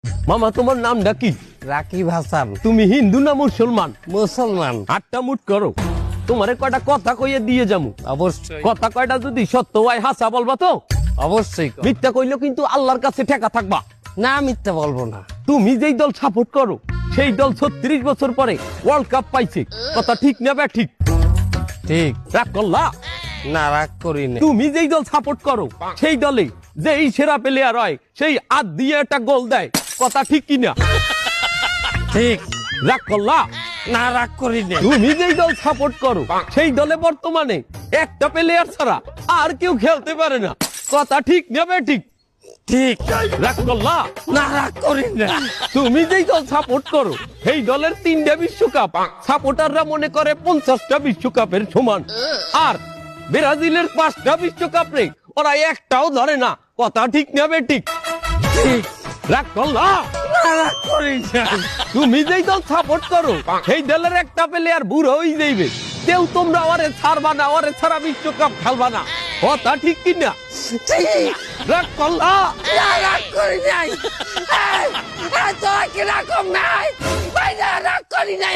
মামা তোমার নামটা কি? রাকিব হাসান। তুমি হিন্দু না মুসলমান? মুসলমান। আটটা মুট করো, তোমারে কয়টা কথা কইয়ে দিয়ে যামু। অবশ্যই কথা কয়টা যদি সত্য হয় হাসা বলবা তো? অবশ্যই। মিথ্যা কইলেও কিন্তু আল্লাহর কাছে ঠেকা থাকবা। না মিথ্যা বলবো না। তুমি যেই দল সাপোর্ট করো সেই দল 36 বছর পরে ওয়ার্ল্ড কাপ পাইছে, কথা ঠিক না বে ঠিক? ঠিক। রাগ করলা? না রাগ করি না। তুমি যেই দল সাপোর্ট করো সেই দলে যেই সেরা প্লেয়ার হয় সেই হাত দিয়ে একটা গোল দেয়, কথা ঠিক কিনা? ঠিক। রাগ করলা? না রাগ করি না। তুমি যেই দল সাপোর্ট করো সেই দলে বর্তমানে একটা প্লেয়ার ছাড়া আর কেউ খেলতে পারে না, কথা ঠিক না বে ঠিক? ঠিক। রাগ করলা? না রাগ করি না। তুমি যেই দল সাপোর্ট করো সেই দলের 3টা বিশ্বকাপ সাপোর্টাররা মনে করে 50টা বিশ্বকাপের সমান, আর ব্রাজিলের 5টা বিশ্বকাপ রে ওরা একটাও ধরে না, কথা ঠিক না বে ঠিক? ঠিক। রাগ করলা? না রাগ করি না। তুমি যেই দল সাপোর্ট করো সেই দলের একটা প্লেয়ার বুড়ো হয়ে যাইবে, কেউ তোমরা ওরে ছাড়বা না, ওরে ছাড়া বিশ্বকাপ খেলবা না, কথা ঠিক কিনা? ঠিক। রাগ করলা? না রাগ করি নাই। তোরা কি রাগ নাই? ভাই না রাগ করি নাই।